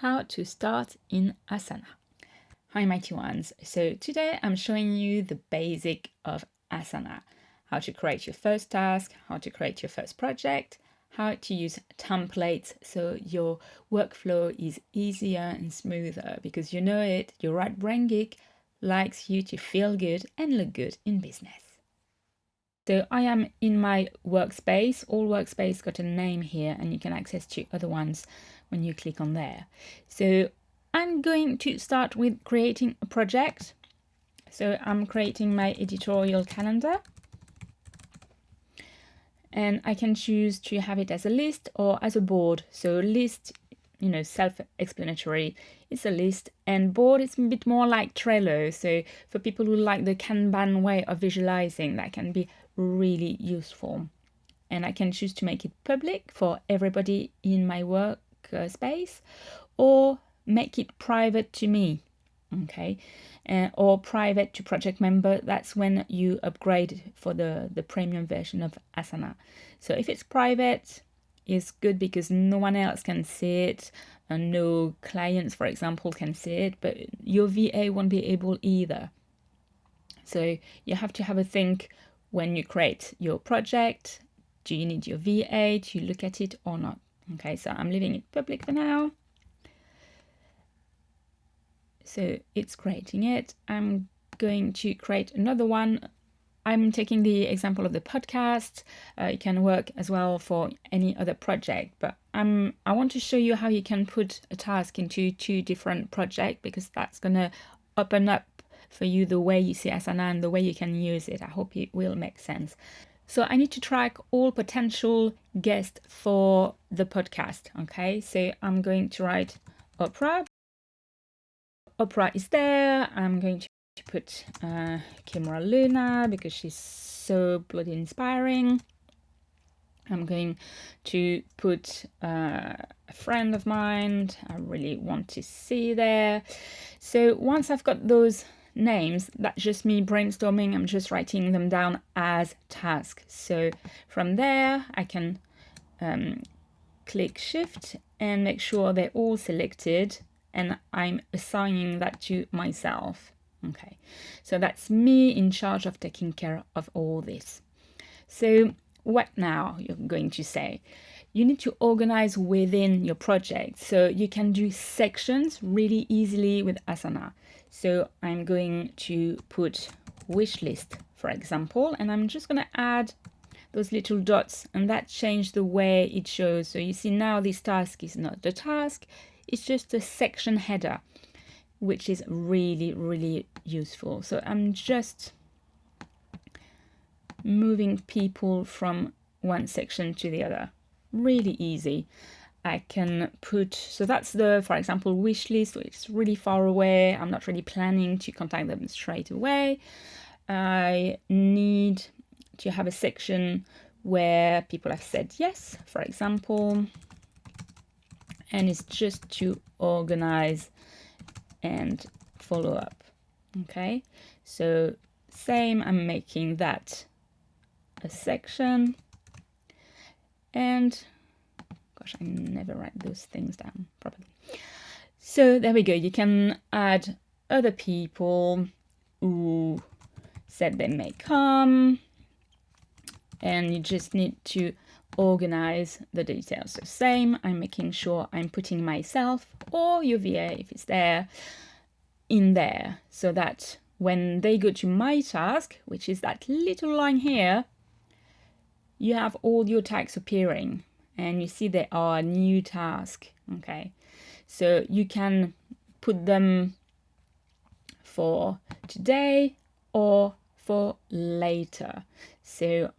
how to start in Asana. Hi mighty ones, so today I'm showing you the basic of Asana, how to create your first task, how to create your first project, how to use templates so your workflow is easier and smoother, because you know it, your right brain geek likes you to feel good and look good in business. So I am in my workspace. All workspace got a name here and you can access to other ones when you click on there. So I'm going to start with creating a project. So I'm creating my editorial calendar. And I can choose to have it as a list or as a board. So list, self-explanatory, it's a list, and board is a bit more like Trello. So for people who like the Kanban way of visualizing, that can be really useful. And I can choose to make it public for everybody in my work space, or make it private to me, okay, or private to project member. That's when you upgrade for the premium version of Asana. So if it's private, it's good because no one else can see it, and no clients, for example, can see it, but your VA won't be able either. So you have to have a think when you create your project. Do you need your VA to look at it or not? Okay, so I'm leaving it public for now. So it's creating it. I'm going to create another one. I'm taking the example of the podcast. It can work as well for any other project, but I want to show you how you can put a task into two different projects, because that's going to open up for you the way you see Asana and the way you can use it. I hope it will make sense. So I need to track all potential guests for the podcast. Okay, so I'm going to write Oprah. Oprah is there. I'm going to put Kimra Luna because she's so bloody inspiring. I'm going to put a friend of mine I really want to see there. So once I've got those names, that's just me brainstorming. I'm just writing them down as tasks. So from there, I can click Shift and make sure they're all selected, and I'm assigning that to myself. Okay, so that's me in charge of taking care of all this. So what now, you're going to say? You need to organize within your project. So you can do sections really easily with Asana. So I'm going to put wish list, for example, and I'm just going to add those little dots, and that changed the way it shows. So you see now this task is not the task, it's just a section header, which is really, really useful. So I'm just moving people from one section to the other. Really easy. I can put, so that's the, for example, wish list, which is really far away. I'm not really planning to contact them straight away. I need to have a section where people have said yes, for example, and it's just to organize and follow up. Okay, so same, I'm making that a section, and gosh, I never write those things down properly. So there we go. You can add other people who said they may come, and you just need to organize the details. So same, I'm making sure I'm putting myself or your VA, if it's there, in there, so that when they go to my task, which is that little line here, you have all your tasks appearing, and you see there are a new task. Okay, so you can put them for today or for later. So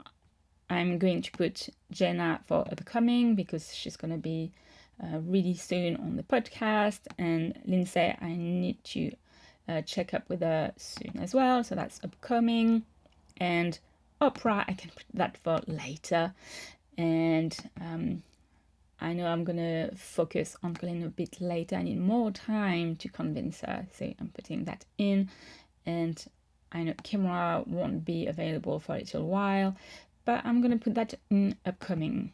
I'm going to put Jenna for upcoming because she's going to be really soon on the podcast, and Lindsay, I need to check up with her soon as well, so that's upcoming. And Oprah, I can put that for later. And I know I'm gonna focus on Colleen a bit later. I need more time to convince her, so I'm putting that in. And I know Kimra won't be available for a little while, but I'm gonna put that in upcoming.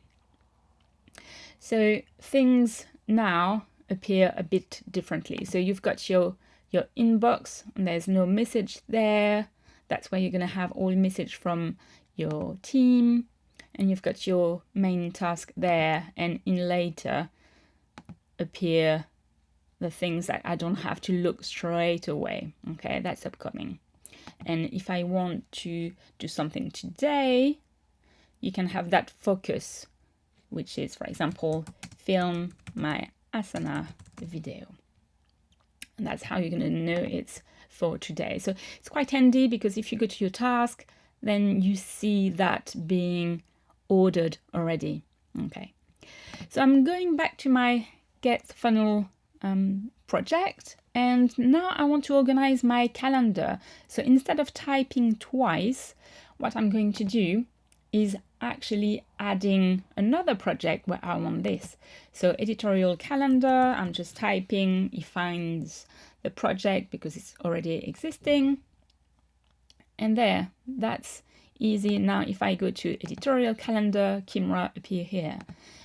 So things now appear a bit differently. So you've got your inbox, and there's no message there. That's where you're going to have all message from your team, and you've got your main task there, and in later appear the things that I don't have to look straight away. Okay, that's upcoming. And if I want to do something today, you can have that focus, which is, for example, film my Asana video. And that's how you're going to know it's for today. So it's quite handy, because if you go to your task, then you see that being ordered already. Okay. So I'm going back to my Get Funnel project, and now I want to organize my calendar. So instead of typing twice, what I'm going to do is actually adding another project where I want this. So editorial calendar, I'm just typing, it finds the project because it's already existing. And there, that's easy. Now if I go to editorial calendar, Kimra appear here,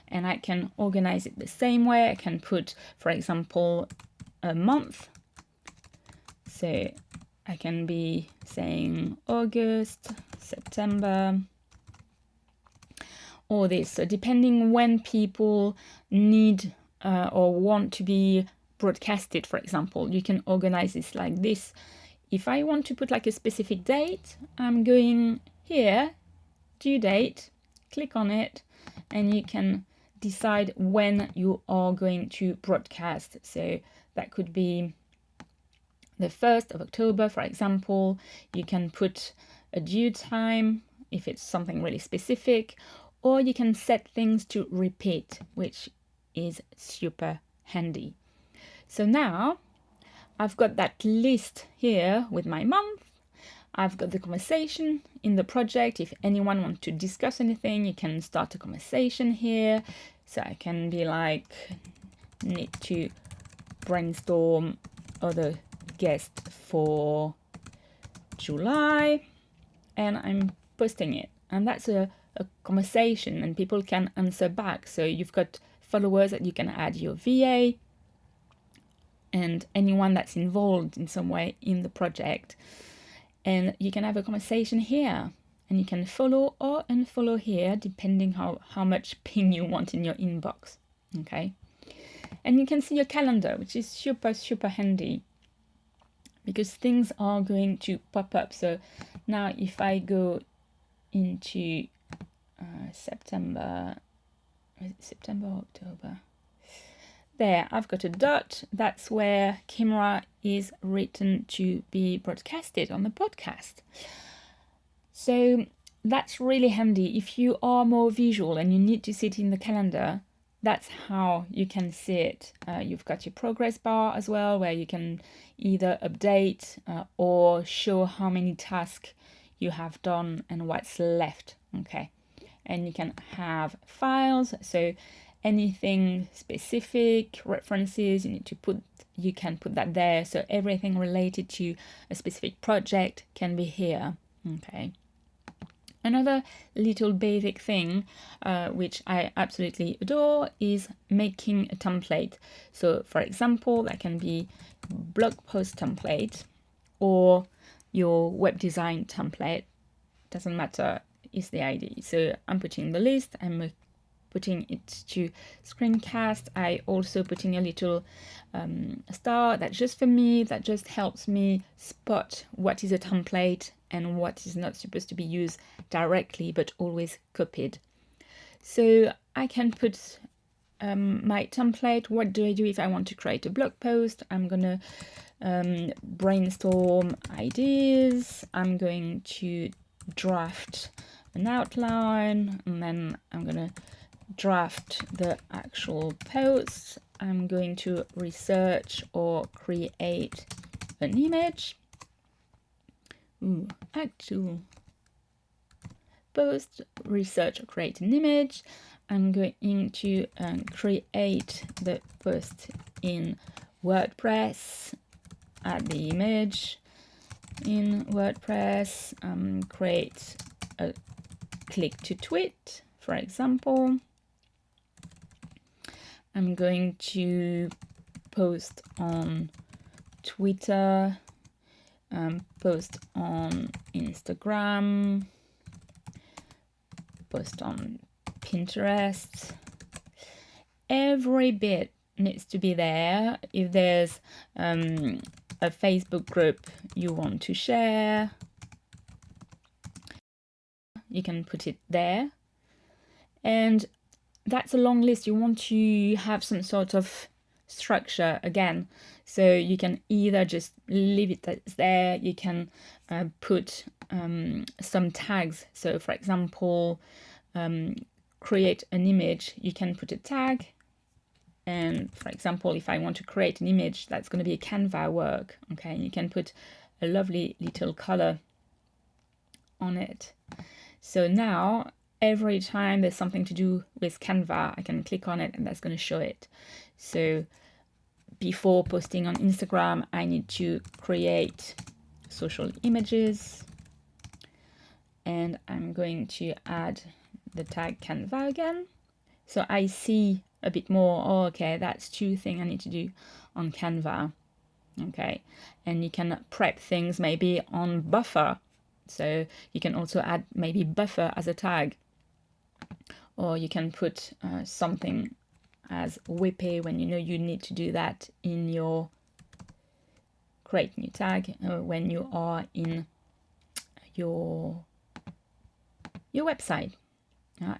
and I can organize it the same way. I can put, for example, a month. So I can be saying August, September, or this. So depending when people need or want to be broadcasted, for example, you can organize this like this. If I want to put like a specific date, I'm going here, due date, click on it, and you can decide when you are going to broadcast. So that could be the 1st of October, for example. You can put a due time if it's something really specific, or you can set things to repeat, which is super handy. So now I've got that list here with my month. I've got the conversation in the project. If anyone wants to discuss anything, you can start a conversation here. So I can be like, need to brainstorm other guests for July, and I'm posting it. And that's a conversation, and people can answer back. So you've got followers that you can add, your VA, and anyone that's involved in some way in the project. And you can have a conversation here, and you can follow or unfollow here, depending how much ping you want in your inbox. Okay. And you can see your calendar, which is super, super handy, because things are going to pop up. So now if I go into September, October, there, I've got a dot. That's where Kimra is written to be broadcasted on the podcast. So that's really handy. If you are more visual and you need to see it in the calendar, that's how you can see it. You've got your progress bar as well, where you can either update or show how many tasks you have done and what's left. Okay. And you can have files. So anything specific, references, you can put that there. So everything related to a specific project can be here. Okay. Another little basic thing, which I absolutely adore, is making a template. So for example, that can be blog post template or your web design template. Doesn't matter, is the ID. So I'm putting the list, I'm putting it to screencast. I also putting a little star that's just for me, that just helps me spot what is a template and what is not supposed to be used directly, but always copied. So I can put my template. What do I do if I want to create a blog post? I'm gonna brainstorm ideas. I'm going to draft an outline, and then I'm gonna draft the actual post. I'm going to research or create an image. Actual post, research or create an image. I'm going to create the post in WordPress, add the image in WordPress, create a click to tweet, for example. I'm going to post on Twitter, post on Instagram, post on Pinterest. Every bit needs to be there. If there's a Facebook group you want to share, you can put it there. And that's a long list. You want to have some sort of structure again. So you can either just leave it as there, you can put some tags. So for example, create an image, you can put a tag. And for example, if I want to create an image, that's going to be a Canva work. Okay, you can put a lovely little color on it. So now every time there's something to do with Canva, I can click on it and that's going to show it. So before posting on Instagram, I need to create social images, and I'm going to add the tag Canva again. So I see a bit more, oh, okay, that's 2 things I need to do on Canva. Okay, and you can prep things maybe on Buffer. So you can also add maybe Buffer as a tag, or you can put something as Whippy when you know you need to do that in your create new tag when you are in your website.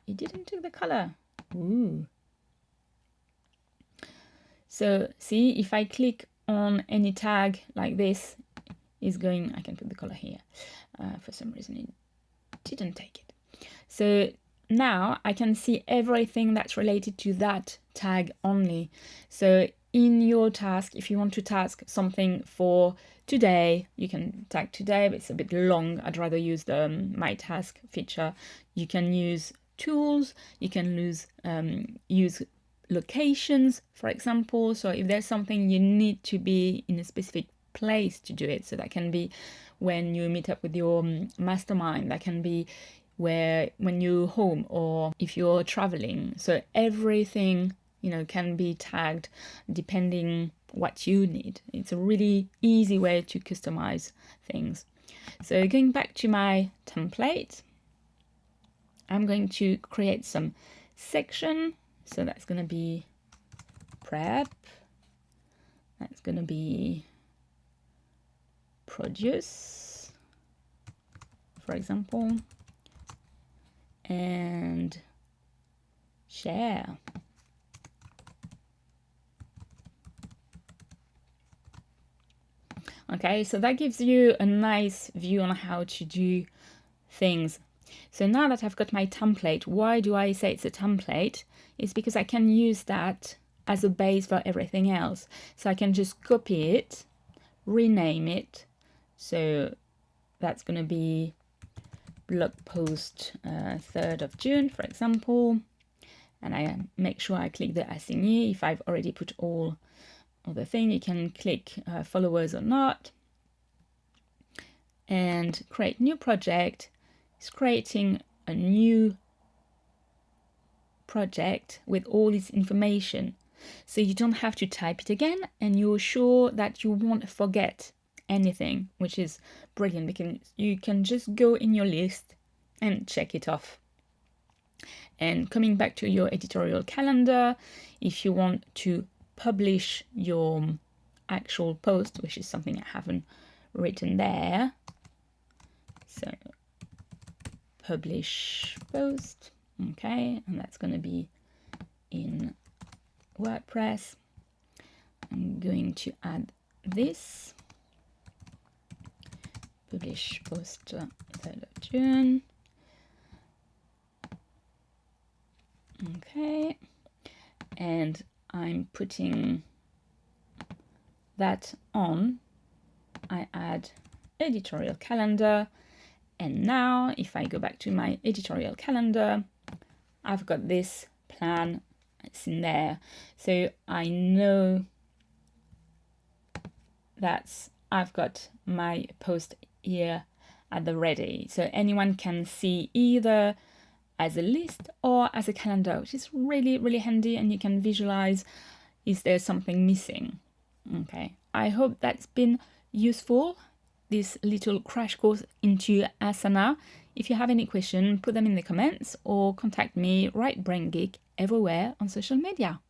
It didn't do the color. Ooh. So see, if I click on any tag like this, is going, I can put the color here. For some reason it didn't take it. So now I can see everything that's related to that tag only. So in your task, if you want to task something for today, you can tag today, but it's a bit long. I'd rather use the My Task feature. You can use tools, you can use locations, for example. So if there's something you need to be in a specific place to do it, so that can be when you meet up with your mastermind, that can be when you're home or if you're traveling. So everything, you know, can be tagged depending what you need. It's a really easy way to customize things. So going back to my template, I'm going to create some section. So that's going to be prep, that's going to be produce, for example, and share. Okay, so that gives you a nice view on how to do things. So now that I've got my template, why do I say it's a template? It's because I can use that as a base for everything else. So I can just copy it, rename it. So that's going to be blog post 3rd of June, for example. And I make sure I click the assign. If I've already put all of the thing, you can click followers or not. And create new project. It's creating a new project with all this information. So you don't have to type it again, and you're sure that you won't forget anything, which is brilliant because you can just go in your list and check it off. And coming back to your editorial calendar, if you want to publish your actual post, which is something I haven't written there, so publish post, okay, and that's going to be in WordPress. I'm going to add this, publish post 3rd of June. Okay, and I'm putting that on. I add editorial calendar, and now if I go back to my editorial calendar, I've got this plan. It's in there, so I know that I've got my post here at the ready, so anyone can see either as a list or as a calendar, which is really, really handy, and you can visualize is there something missing. Okay, I hope that's been useful, this little crash course into Asana. If you have any questions, put them in the comments or contact me, Right Brain Geek, everywhere on social media.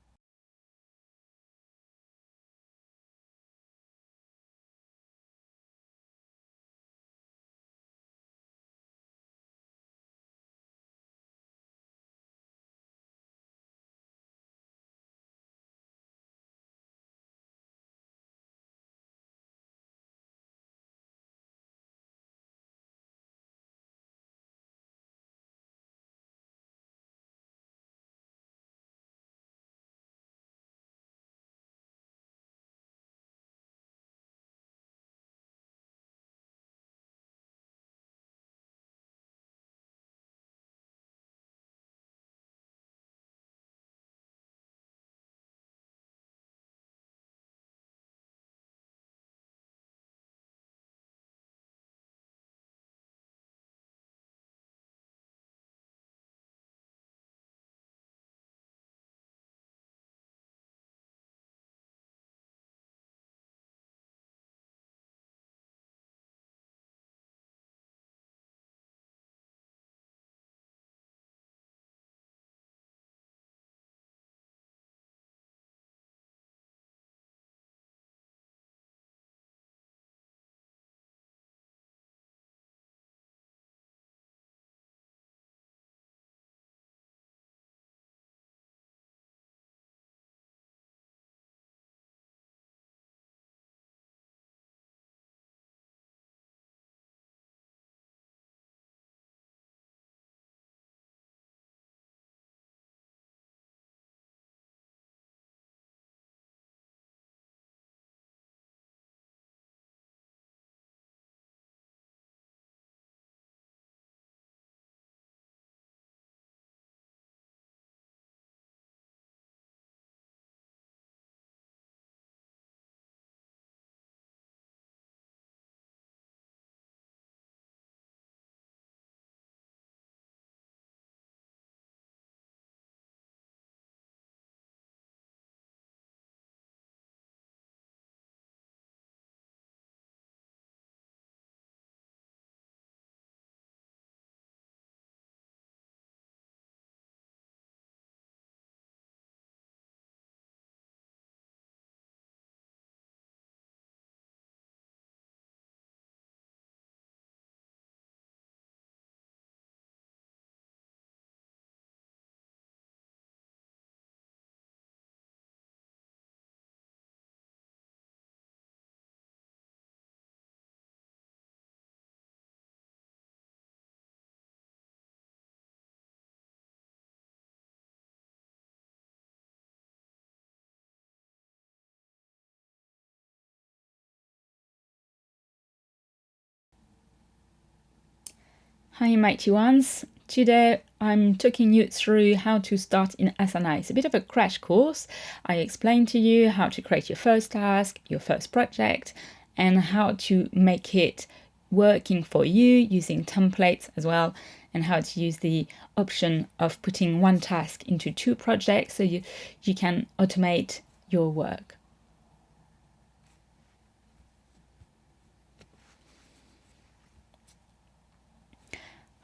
Hi, mighty ones. Today I'm talking you through how to start in Asana. It's a bit of a crash course. I explain to you how to create your first task, your first project, and how to make it working for you using templates as well, and how to use the option of putting one task into two projects so you can automate your work.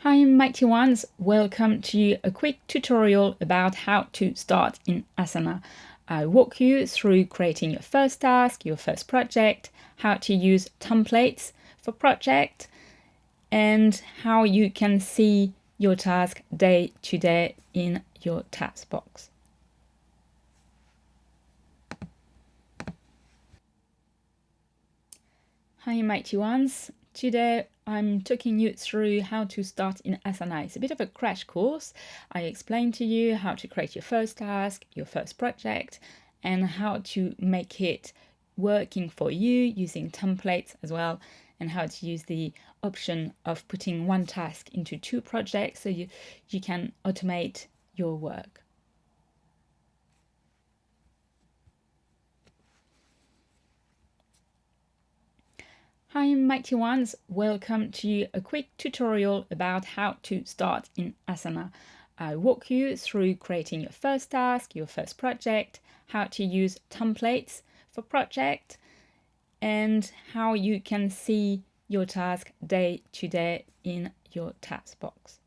Hi mighty ones, welcome to a quick tutorial about how to start in Asana. I walk you through creating your first task, your first project, how to use templates for project, and how you can see your task day to day in your task box. Hi mighty ones, today I'm talking you through how to start in Asana. It's a bit of a crash course. I explain to you how to create your first task, your first project, and how to make it working for you using templates as well, and how to use the option of putting one task into two projects so you can automate your work. Hi mighty ones, welcome to a quick tutorial about how to start in Asana. I walk you through creating your first task, your first project, how to use templates for project, and how you can see your task day to day in your task box.